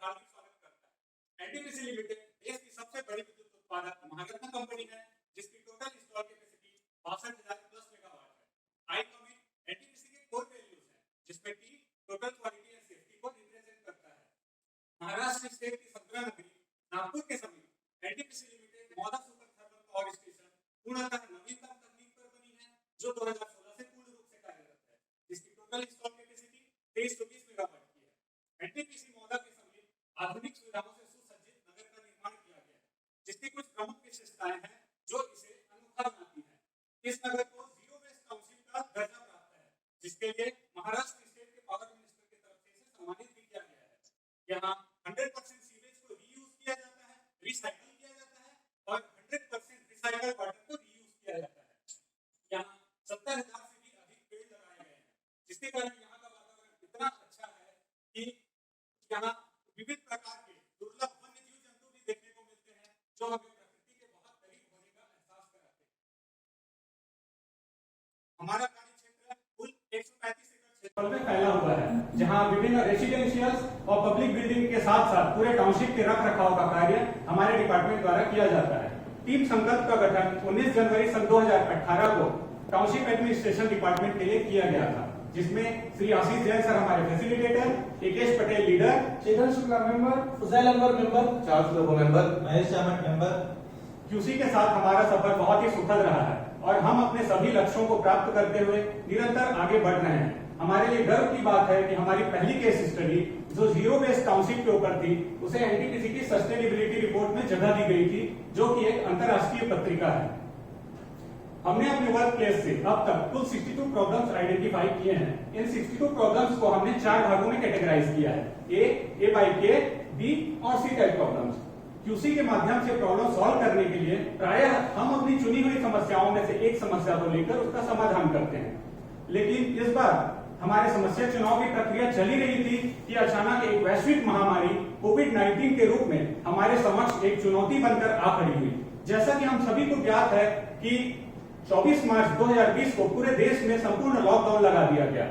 हार्दिक स्वागत करता है। एनटीपीसी लिमिटेड देश की सबसे बड़ी विद्युत उत्पादक महारत्न कंपनी है, जिसकी total install capacity 62,000 plus megawatt है। आई कमिंग एनटीपीसी के कोर वैल्यूज हैं, जिसमें कि टोटल क्वालिटी एंड सेफ्टी को रिप्रेजेंट करता है। महाराष्ट्र स्टेट की संतरा नगरी नागपुर के समीप NTPC limited Mouda super thermal power station पूर्णतः नवीनतम तकनीक पर बनी है, जो 2016 से पूर्ण रूप से कार्यरत है, जिसकी टोटल इंस्टॉल कैपेसिटी 2320 मेगावाट की है। एनटीपीसी मौदा के समीप आधुनिक सुविधाओं से सुसज्जित नगर का निर्माण किया गया है, जिसकी कुछ प्रमुख विशेषताएं हैं जो इसे अनोखा बनाती हैं। इस नगर को जीरो वेस्ट टाउनशिप का दर्जा प्राप्त है, जिसके लिए महाराष्ट्र स्टेट के पावर मिनिस्टर की तरफ से इसे सम्मानित भी किया गया है। यहाँ 100% सीवेज को रीयूज किया जाता है, रिसाइकल किया जाता है और 100% रिसाइकल वाटर को रीयूज किया जाता है। यहाँ 70,000 से भी अधिक पेड़ लगाए गए हैं, जिसके कारण यहाँ का वातावरण इतना अच्छा है कि यहाँ विविध प्रकार के दुर्लभ वन्य जीव जंतु भी देखने को मिलते हैं, जो हमें प्रकृति के बहुत करीब होने का एहसास कराते हैं। हमारा कार्य क्षेत्र कुल 135 एकड़ क्षेत्रफल में फैला हुआ है, जहाँ विभिन्न रेसिडेंशियल और पब्लिक बिल्डिंग के साथ साथ पूरे टाउनशिप के रख रखाव का कार्य हमारे डिपार्टमेंट द्वारा किया जाता है। टीम संकल्प का गठन 19 जनवरी सन 2018 को टाउनशिप एडमिनिस्ट्रेशन डिपार्टमेंट के लिए किया गया था, जिसमें श्री आशीष जैन सर हमारे facilitator, Ekesh Patel leader, Chetan Shukla member, Fuzail Anwar member, Charles Lobo member, Mahesh Chamat member. QC के साथ हमारा सफर बहुत ही सुखद रहा है और हम अपने सभी लक्ष्यों को प्राप्त करते हुए निरंतर आगे बढ़ रहे हैं। हमारे लिए गर्व की बात है कि हमारी पहली केस स्टडी जो जीरो वेस्ट टाउनशिप के ऊपर थी, उसे एनटीपीसी की सस्टेनेबिलिटी रिपोर्ट में जगह दी गई थी, जो कि एक अंतरराष्ट्रीय पत्रिका है। हमने अपने वर्क प्लेस से अब तक कुल 62 प्रॉब्लम्स आइडेंटिफाई किए हैं। इन 62 प्रॉब्लम्स को हमने 4 भागों में कैटेगराइज किया है, ए बाई के, बी और सी टाइप प्रॉब्लम्स। क्यूसी के माध्यम से प्रॉब्लम सॉल्व करने के लिए प्रायः हम अपनी चुनी हुई समस्याओं में से एक समस्या को लेकर उसका समाधान करते हैं, लेकिन इस बार हमारे समस्या चुनाव की प्रक्रिया चली रही थी कि अचानक एक वैश्विक महामारी कोविड-19 के रूप में हमारे समक्ष एक चुनौती बनकर आ खड़ी हुई। जैसा कि हम सभी को ज्ञात है कि 24 मार्च 2020 को पूरे देश में संपूर्ण लॉकडाउन लगा दिया गया।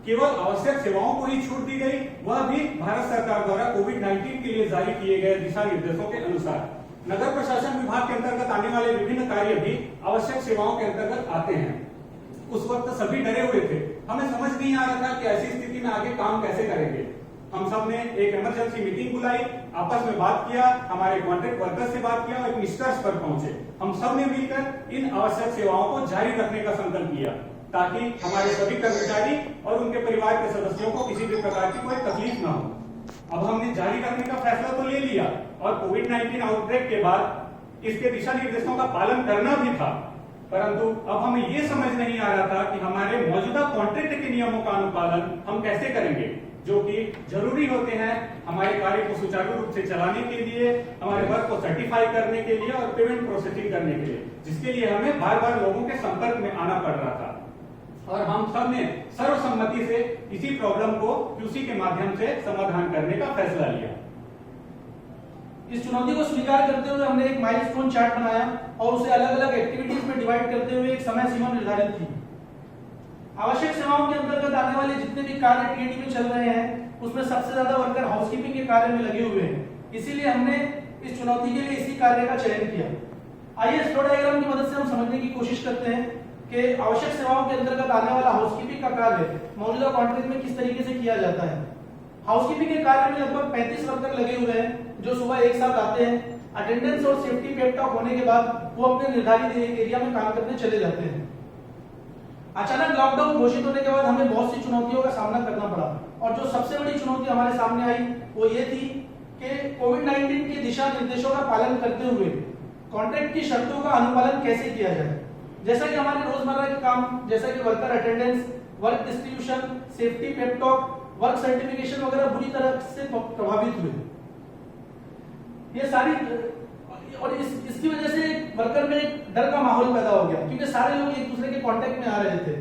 केवल आवश्यक सेवाओं को ही छूट दी गई, वह भी भारत सरकार द्वारा कोविड-19 के लिए जारी किए गए दिशा निर्देशों के अनुसार। नगर प्रशासन विभाग के अंतर्गत आने वाले विभिन्न कार्य भी आवश्यक सेवाओं के अंतर्गत आते हैं। उस वक्त सभी डरे हुए थे, हमें समझ नहीं आ रहा था कि ऐसी स्थिति में आगे काम कैसे करेंगे। हम सब ने एक इमरजेंसी मीटिंग बुलाई, आपस में बात किया, हमारे कॉन्ट्रैक्ट वर्कर्स से बात किया और एक निष्कर्ष पर पहुंचे। हम सब ने मिलकर इन आवश्यक सेवाओं को जारी रखने का संकल्प किया, ताकि हमारे सभी कर्मचारी और उनके परिवार के सदस्यों को किसी भी प्रकार की कोई तकलीफ न हो। अब हमने जारी रखने का फैसला तो ले लिया और कोविड-19 आउटब्रेक के बाद इसके दिशा निर्देशों का पालन करना भी था, परंतु अब हमें ये समझ नहीं आ रहा था कि हमारे मौजूदा कॉन्ट्रैक्ट के नियमों का अनुपालन हम कैसे करेंगे, जो कि जरूरी होते हैं हमारे कार्य को सुचारू रूप से चलाने के लिए, हमारे वर्क को सर्टिफाई करने के लिए और पेमेंट प्रोसेसिंग करने के लिए, जिसके लिए हमें बार बार लोगों के संपर्क में आना पड़ रहा था। और हम सब ने सर्वसम्मति से इसी प्रॉब्लम को क्यूसी के माध्यम से समाधान करने का फैसला लिया। इस चुनौती को स्वीकार करते हुए हमने एक माइलस्टोन चार्ट बनाया और उसे अलग अलग एक्टिविटीज में डिवाइड करते हुए एक समय सीमा निर्धारित की। आवश्यक सेवाओं के अंतर्गत आने वाले जितने भी कार्य टीएडी में चल रहे हैं, उसमें सबसे ज्यादा वर्कर हाउसकीपिंग के कार्य में लगे हुए हैं, इसीलिए हमने इस चुनौती के लिए इसी कार्य का चयन किया। आइए इस फ्लो डायग्राम की मदद से हम समझने की कोशिश करते हैं कि आवश्यक सेवाओं के अंतर्गत आने वाला हाउसकीपिंग का कार्य मौजूदा कॉन्ट्रैक्ट में किस तरीके से किया जाता है। हाउसकीपिंग के कार्य में लगभग 35 वर्कर लगे हुए हैं, जो सुबह एक साथ आते हैं। अटेंडेंस और सेफ्टी पेप टॉक होने के बाद वो अपने निर्धारित एरिया में काम करने चले जाते हैं। अचानक लॉकडाउन घोषित होने के बाद हमें बहुत सी चुनौतियों का सामना करना पड़ा, और जो सबसे बड़ी चुनौती हमारे सामने आई वो ये थी कि कोविड-19 के दिशा निर्देशों का पालन करते हुए कॉन्ट्रैक्ट की शर्तों का अनुपालन कैसे किया जाए। जैसा कि हमारे रोजमर्रा के काम, जैसा कि worker attendance, work distribution, safety pep talk, work certification वगैरह बुरी तरह से प्रभावित हुए। ये सारी और इसकी वजह से वर्कर में डर का माहौल पैदा हो गया, क्योंकि सारे लोग एक दूसरे के कांटेक्ट में आ रहे थे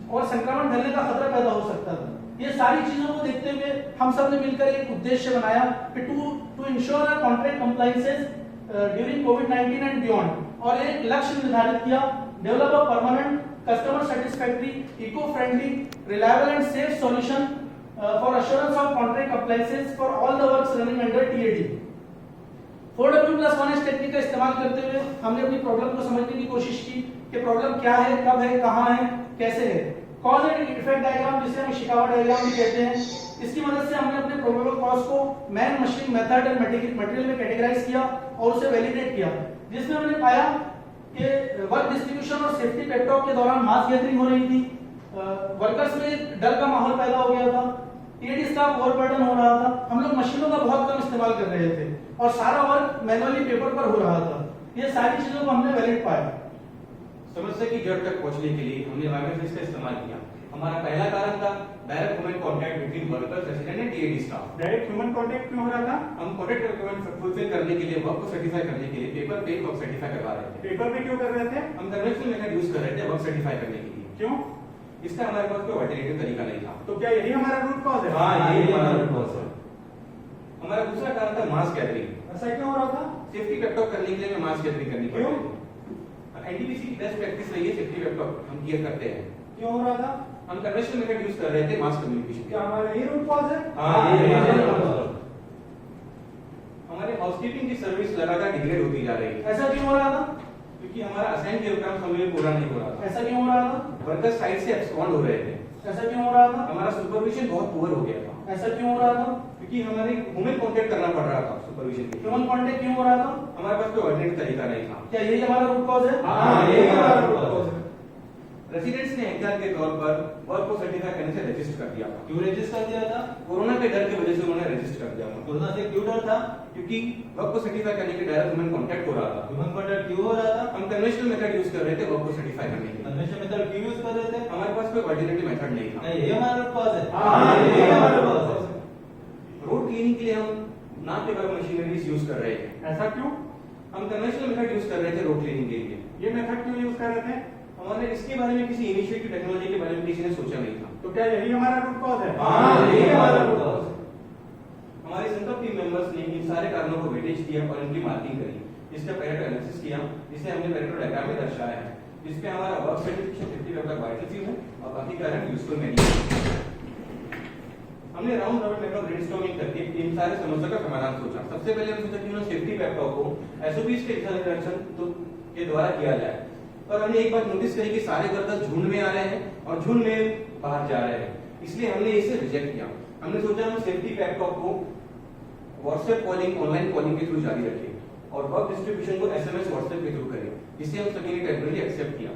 और संक्रमण फैलने का खतरा पैदा हो सकता था। ये सारी चीजों को देखते हुए हम सब ने मिलकर एक उद्देश्य बनाया कि to ensure contract compliances during कोविड-19 एंड बियॉन्ड, और एक लक्ष्य निर्धारित किया, develop a permanent customer satisfactory, eco friendly, reliable and safe solution for assurance of contract compliances for all the works running under TAD. 4W+1 technique का इस्तेमाल करते हुए हमने अपनी प्रॉब्लम को समझने की कोशिश की कि प्रॉब्लम क्या है, कब है, कहाँ है, कैसे है। कॉज एंड इफेक्ट डायग्राम, जिसे हम शिकावा डायग्राम भी कहते हैं, इसकी मदद से हमने अपने प्रोबेबल कॉज को man, machine, method and material में कैटेगराइज किया और उसे वैलिडेट किया, जिसमें हमने पाया कि वर्क डिस्ट्रीब्यूशन और सेफ्टी पेट्रोल के दौरान मास गैदरिंग हो रही थी, वर्कर्स में डर का माहौल पैदा हो गया था, टीएडी स्टाफ ओवरबर्डन हो रहा था, हम लोग मशीनों का बहुत कम इस्तेमाल कर रहे थे और सारा वर्क मैनुअली पेपर पर हो रहा था। ये सारी चीजों को हमने वैलिड पाया। समस्या की जड़ तक पहुंचने के लिए हमने एमआईएफएस का इस्तेमाल किया। हमारा पहला कारण था direct human contact between workers, resident and TAD staff. Direct human contact क्यों हो रहा था? हम कॉन्ट्रैक्ट रिक्वायरमेंट फुलफिल करने के लिए, वर्क को सर्टिफाई करने के लिए पेपर पे वर्क सर्टिफाई करवा रहे थे। पेपर पे क्यों कर रहे थे? हम कन्वेंशनल मेथड यूज कर रहे थे वर्क सर्टिफाई करने के लिए। क्यों? इसका हमारे पास कोई अल्टरनेटिव तरीका नहीं था। तो क्या यही हमारा रूट कॉज है? हाँ, यही हमारा रूट कॉज है। हमारा दूसरा कारण था मास गैदरिंग। ऐसा क्यों हो रहा था? सेफ्टी पेट्रोल करने के लिए हमें मास गैदरिंग करनी पड़ी। क्यों? एनटीपीसी की बेस्ट प्रैक्टिस रही है सेफ्टी पेट्रोल हम किया करते हैं। क्यों हो रहा था? हम कन्वेंशनल मेथड यूज कर रहे थे मास कम्युनिकेशन। क्या हमारा यही रूट कॉज है? हाँ, ये हमारे हाउसकीपिंग की सर्विस लगातार डिग्रेड होती जा रही है। ऐसा क्यों हो रहा था? क्योंकि हमारा असाइन प्रोग्राम समय में पूरा नहीं हो रहा था। ऐसा क्यों हो रहा था? वर्कर्स साइड से एब्सकॉन्ड हो रहे थे। ऐसा क्यों हो रहा था? हमारा सुपरविजन बहुत पुअर हो गया था। ऐसा क्यों हो रहा था? क्योंकि हमारे ह्यूमन कांटेक्ट करना पड़ रहा था सुपरविजन के लिए। ह्यूमन कांटेक्ट क्यों हो रहा था? हमारे पास कोई अल्टरनेटिव तरीका नहीं था। क्या यही हमारा रूट कॉज है? हाँ, यही हमारा रूट कॉज है। रेसिडेंट्स ने एहतियात के तौर पर वर्क को सर्टिफाई करने से रजिस्टर कर दिया था। क्यों रजिस्टर कर दिया था? कोरोना के डर की वजह से उन्होंने रजिस्टर कर दिया था। कोरोना से क्यों डर था? क्योंकि वर्क को सर्टिफाई करने के डायरेक्ट ह्यूमन कांटेक्ट हो रहा था। ह्यूमन कांटेक्ट क्यों हो रहा था? हम कन्वेंशनल मेथड यूज कर रहे थे वर्क को सर्टिफाई करने के लिए। कन्वेंशन मेथड क्यों यूज कर रहे थे? हमारे पास कोई अल्टरनेटिव मेथड नहीं था। नहीं, ये हमारा रूट कॉज है। हाँ, ये हमारा रूट कॉज है। रोड क्लीनिंग के लिए हम ना के बराबर मशीनरीज यूज कर रहे थे। ऐसा क्यों? हम कन्वेंशनल मेथड यूज कर रहे थे रोड क्लीनिंग के लिए। ये मेथड क्यों यूज कर रहे थे? हमारे इसके बारे में किसी इनिशिएटिव टेक्नोलॉजी के बारे में किसी ने सोचा नहीं था। तो क्या यही हमारा रूट कॉज है? हाँ, ये हमारा रूट कॉज है। हमारे संकल्प टीम मेंबर्स ने इन सारे कारणों को वेटेज दिया और इनकी मार्किंग करी। इसका पैरेटो एनालिसिस किया, जिसे हमने पैरेटो डायग्राम में दर्शाया है, जिसपे हमारा वर्क सर्टिफिकेशन 50 वाइटल फील है और बाकी कारण यूजफुल नहीं है। हमने राउंड रॉबिन मेथड ब्रेनस्टॉर्मिंग करके इन सारे समस्या का समाधान सोचा। सबसे पहले हमने सोचा कि उन्हें सेफ्टी पेट्रोल को एसओपीज के इंस्ट्रक्शन के द्वारा किया जाए। पर हमने एक बात नोटिस करी कि सारे वर्कर्स झुंड में आ रहे हैं और झुंड में बाहर जा रहे हैं, इसलिए हमने इसे रिजेक्ट किया। हमने सोचा हम सेफ्टी पेट्रोल को व्हाट्सएप कॉलिंग, ऑनलाइन कॉलिंग के थ्रू जारी रखें और वर्क डिस्ट्रीब्यूशन को एसएमएस व्हाट्सएप के थ्रू करें, जिसे हम सभी ने टेम्पररी एक्सेप्ट किया।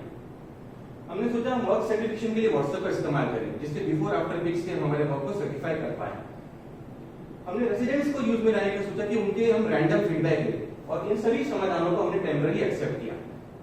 हमने सोचा हम वर्क सर्टिफिकेशन के लिए व्हाट्सएप का इस्तेमाल करें, जिससे बिफोर आफ्टर पिक्स से हम हमारे वर्क को सर्टिफाई कर पाए। हमने रेसिडेंट्स को यूज में लाने का सोचा कि उनके हम रैंडम फीडबैक दें और इन सभी समाधानों को हमने टेम्पररी एक्सेप्ट किया।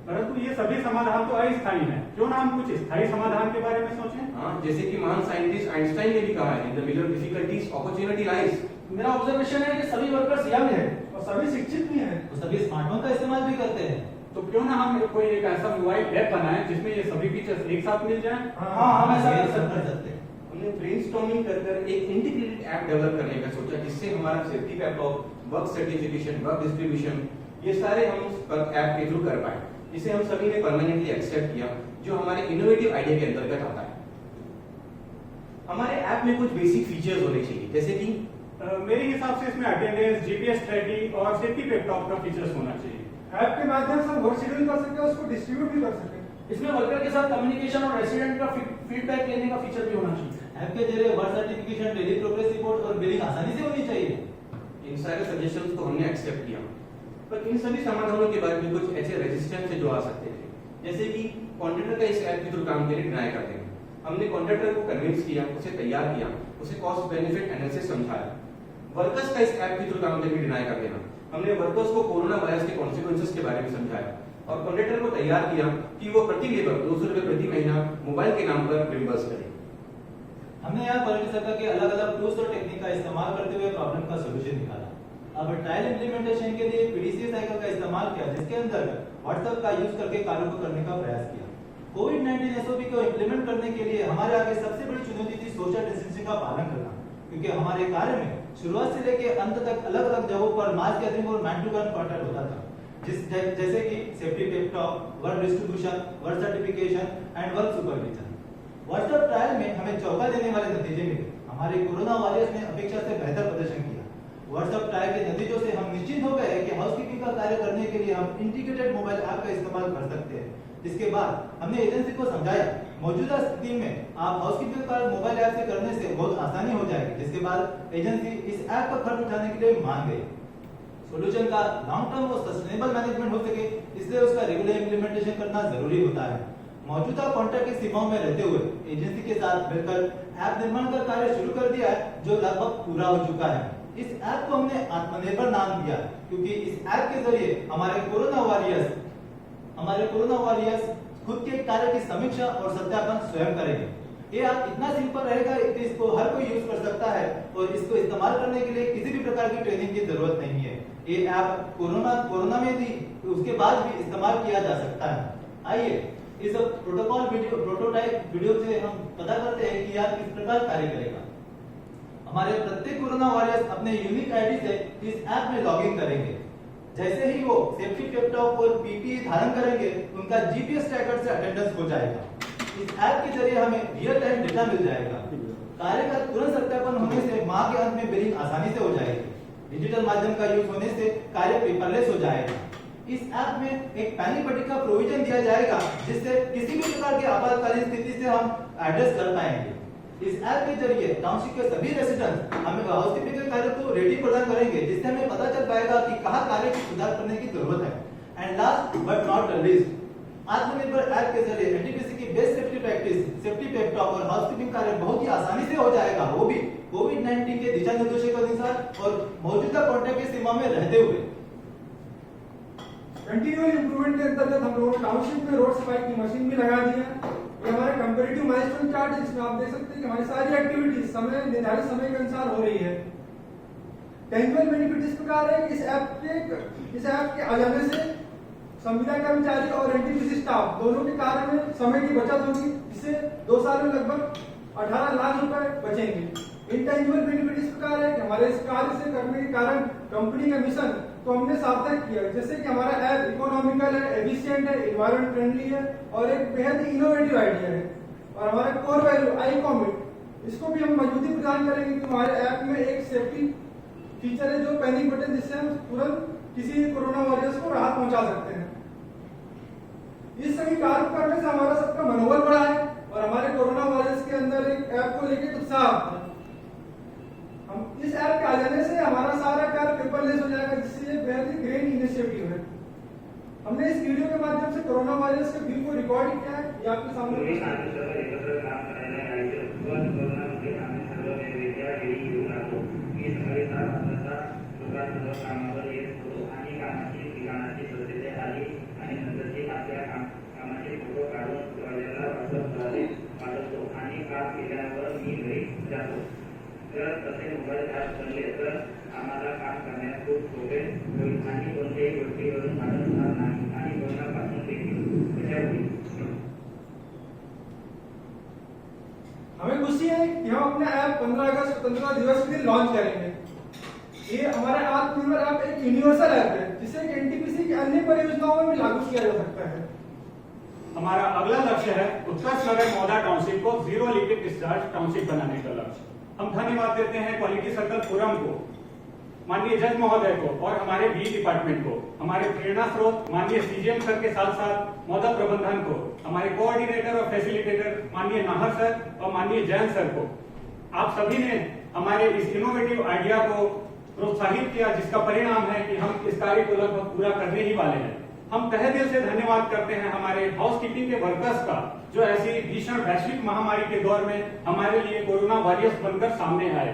परंतु ये सभी समाधान तो अस्थायी हैं। क्यों ना हम कुछ स्थायी समाधान के बारे में सोचें? हाँ, जैसे कि महान साइंटिस्ट आइंस्टाइन ने भी कहा है, in the middle of difficulties opportunity lies. मेरा ऑब्जर्वेशन है कि सभी वर्कर्स यंग हैं और सभी शिक्षित भी हैं। तो सभी स्मार्टफोन का इस्तेमाल भी करते हैं। तो क्यों ना हम कोई एक ऐसा मोबाइल ऐप बनाएं जिसमें ये सभी फीचर्स एक साथ मिल जाएं? हाँ, हम ऐसा ये कर सब सकते कर हैं। सकते हैं। हमने ब्रेनस्टॉर्मिंग कर एक इंटीग्रेटेड ऐप डेवलप करने का सोचा, जिससे हमारा safety petrol, work certification, work distribution, ये सारे हम ऐप के थ्रू कर पाए, जिसे हम सभी ने परमानेंटली एक्सेप्ट किया, जो हमारे इनोवेटिव आइडिया के अंतर्गत आता है। हमारे ऐप में कुछ बेसिक फीचर्स होने चाहिए, जैसे कि मेरे हिसाब से इसमें अटेंडेंस, जीपीएस ट्रैकिंग और सेफ्टी पेट्रोल का फीचर्स होना चाहिए। ऐप के माध्यम से हम वर्क शेड्यूल कर सकते हैं, उसको डिस्ट्रीब्यूट भी कर सकते हैं। इसमें वर्कर के साथ कम्युनिकेशन और रेसिडेंट का फीडबैक लेने का फीचर भी होना चाहिए। ऐप के जरिए work certification, daily progress report और बिलिंग आसानी से होनी चाहिए। इन सारे सजेशंस को हमने एक्सेप्ट किया, पर इन सभी समाधानों के बाद भी कुछ ऐसे रेजिस्टेंस है जो आ सकते थे, जैसे कि कॉन्ट्रैक्टर का इस ऐप के थ्रू काम के लिए डिनाई कर देना। हमने कॉन्ट्रैक्टर को कन्विंस किया, उसे तैयार किया, उसे कॉस्ट बेनिफिट एनालिसिस समझाया। वर्कर्स का इस ऐप के थ्रू काम के लिए डिनाई कर देना, हमने वर्कर्स को कोरोना वायरस के कॉन्सिक्वेंसेस के बारे में समझाया और कॉन्ट्रैक्टर को तैयार किया कि वो प्रति लेबर 200 रुपए प्रति महीना मोबाइल के नाम पर रिम्बर्स करे। हमने यहाँ क्वालिटी सर्कल के अलग-अलग टूल्स और टेक्निक का इस्तेमाल करते हुए प्रॉब्लम का सॉल्यूशन निकाला। अब ट्रायल इंप्लीमेंटेशन के लिए पीडीसी साइकिल का इस्तेमाल किया, जिसके अंदर व्हाट्सएप का यूज करके कार्यों को करने का प्रयास किया। कोविड-19 एसओपी को इंप्लीमेंट करने के लिए हमारे आगे सबसे बड़ी चुनौती थी सोशल डिस्टेंसिंग का पालन करना, क्योंकि हमारे कार्य में शुरुआत से लेकर अंत तक अलग-अलग जगहों पर मास गैदरिंग और मैन टू मैन कांटेक्ट होता था, जैसे कि safety petrol, work distribution, work certification and work supervision. WhatsApp trial में हमें चौंका देने वाले नतीजे मिले। हमारे कोरोना वॉरियर्स ने अपेक्षा से बेहतर प्रदर्शन किया। व्हाट्सएप ट्रायल के नतीजों से हम निश्चिंत हो गए कि हाउसकीपिंग का कार्य करने के लिए हम इंटीग्रेटेड मोबाइल ऐप का इस्तेमाल कर सकते हैं। इसके बाद हमने एजेंसी को समझाया मौजूदा स्थिति में आप हाउसकीपिंग का मोबाइल ऐप से करने से बहुत आसानी हो जाएगी, जिसके बाद एजेंसी इस ऐप का खर्च उठाने के लिए मान गई। सॉल्यूशन का लॉन्ग टर्म और सस्टेनेबल मैनेजमेंट हो सके, इसलिए उसका रेगुलर इंप्लीमेंटेशन करना जरूरी होता है। मौजूदा कॉन्ट्रैक्ट की सीमाओं में रहते हुए एजेंसी के साथ मिलकर ऐप निर्माण का कार्य शुरू कर दिया है, जो लगभग पूरा हो चुका है। इस ऐप को हमने आत्मनिर्भर नाम दिया, क्योंकि इस ऐप के जरिए हमारे कोरोना वॉरियर्स खुद के कार्य की समीक्षा और सत्यापन स्वयं करेंगे। ये ऐप इतना सिंपल रहेगा कि इसको हर कोई यूज कर सकता है और इसको इस्तेमाल करने के लिए किसी भी प्रकार की ट्रेनिंग की जरूरत नहीं है। ये ऐप कोरोना में भी उसके बाद भी इस्तेमाल किया जा सकता है। आइए इस प्रोटोटाइप वीडियो से हम पता करते हैं कि यह किस प्रकार कार्य करेगा। हमारे प्रत्येक कोरोना वॉरियर्स अपने यूनिक आईडी से इस ऐप में लॉगिन करेंगे। जैसे ही वो सेफ्टी लैपटॉप और पीपीई धारण करेंगे, उनका जीपीएस ट्रैकर से अटेंडेंस हो जाएगा। इस ऐप के जरिए हमें रियल टाइम डेटा मिल जाएगा। कार्य का तुरंत सत्यापन होने से माह के अंत में बिलिंग आसानी से हो जाएगी। डिजिटल माध्यम का यूज होने से कार्य पेपरलेस हो जाएगा। इस ऐप में एक पैनिक बटन का प्रोविजन दिया जाएगा, जिससे किसी भी प्रकार की आपातकालीन स्थिति से हम एड्रेस कर पाएंगे। इस ऐप के जरिए टाउनशिप के सभी रेसिडेंट्स हमें हाउसकीपिंग के कार्य को रेडी प्रदान करेंगे, जिससे हमें पता चल पाएगा कि कहां कार्य की सुधार करने की जरूरत है। And last but not least, आत्मनिर्भर ऐप के जरिए एनटीपीसी की best safety practice, safety pep talk और हाउसकीपिंग कार्य बहुत ही आसानी से हो जाएगा, वो भी कोविड-19 के दिशा निर्देशों के अनुसार और मौजूदा कॉन्ट्रैक्ट की सीमा में रहते हुए। कंटिन्यूअल इंप्रूवमेंट के अंतर्गत हम लोगों ने टाउनशिप में रोड सफाई की मशीन भी लगा दी है। ये हमारा कंपैरेटिव माइलस्टोन चार्ट है, जिसमें आप देख सकते हैं कि हमारी सारी एक्टिविटीज निर्धारित समय के अनुसार हो रही है। टेंजिबल बेनिफिट इस प्रकार है कि इस ऐप के आ जाने से संविदा कर्मचारी और एनटीपीसी स्टाफ दोनों के कार्य में समय की बचत होगी, जिससे 2 साल में लगभग 18 लाख रुपए बचेंगे। इंटेंजिबल बेनिफिट इस प्रकार है कि हमारे इस कार्य से करने के कारण कंपनी का मिशन तो हमने सार्थक किया, जैसे कि हमारा ऐप इकोनॉमिकल है, एफिशिएंट है, एनवायरमेंट फ्रेंडली है और एक बेहद इनोवेटिव आइडिया है। और हमारा कोर वैल्यू आई कॉमिट, इसको भी हम मजबूती प्रदान करेंगे कि हमारे ऐप में एक सेफ्टी फीचर है, जो पैनिक बटन, जिससे हम तुरंत किसी कोरोना वॉरियर्स को राहत पहुंचा सकते हैं। इस सभी कार्य करने से हमारा सबका मनोबल बढ़ा है और हमारे कोरोना वॉरियर्स के अंदर एक ऐप को लेकर उत्साह। हम इस ऐप के आ जाने से हमारा सारा कार्य पेपरलेस हो जाएगा, जिससे ये बेहद ही ग्रेट इनिशिएटिव है। हमने इस वीडियो के माध्यम से कोरोना वायरस के व्यू को रिकॉर्ड किया है, ये आपके तसे मोबाईल ऍप बनले तर आम्हाला काम करण्यास खूप सोपे होईल आणि कोणत्याही गोष्टीवरून भार होणार नाही आणि कोरोनापासून देखील बचाव होईल। हमें खुशी है कि हम अपना ऐप 15 अगस्त स्वतंत्रता दिवस के दिन लॉन्च करेंगे। ये हमारा आत्मनिर्भर ऐप एक यूनिवर्सल ऐप है, जिसे एनटीपीसी की अन्य परियोजनाओं में भी लागू किया जा सकता है। हमारा अगला लक्ष्य है उत्कर्ष नगर मौदा टाउनशिप को जीरो लीकेज डिस्चार्ज टाउनशिप बनाने का लक्ष्य। हम धन्यवाद देते हैं क्वालिटी सर्कल फोरम को, माननीय जज महोदय को और हमारे बी डिपार्टमेंट को, हमारे प्रेरणा स्रोत माननीय सीजीएम सर के साथ साथ मौदा प्रबंधन को, हमारे कोऑर्डिनेटर और फैसिलिटेटर माननीय नाहर सर और माननीय जैन सर को। आप सभी ने हमारे इस इनोवेटिव आइडिया को प्रोत्साहित किया, जिसका परिणाम है कि हम इस कार्य को लगभग पूरा करने ही वाले हैं। हम तहे दिल से धन्यवाद करते हैं हमारे हाउसकीपिंग के वर्कर्स का, जो ऐसी भीषण वैश्विक महामारी के दौर में हमारे लिए कोरोना वॉरियर्स बनकर सामने आए।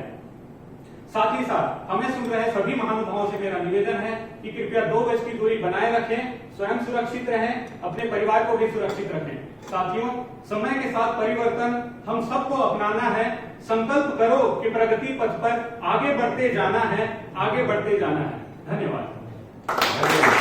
साथ ही साथ हमें सुन रहे सभी महानुभावों से मेरा निवेदन है कि कृपया 2 गज की दूरी बनाए रखें, स्वयं सुरक्षित रहें, अपने परिवार को भी सुरक्षित रखें। साथियों, समय के साथ परिवर्तन हम सबको अपनाना है। संकल्प करो कि प्रगति पथ पर आगे बढ़ते जाना है, आगे बढ़ते जाना है। धन्यवाद।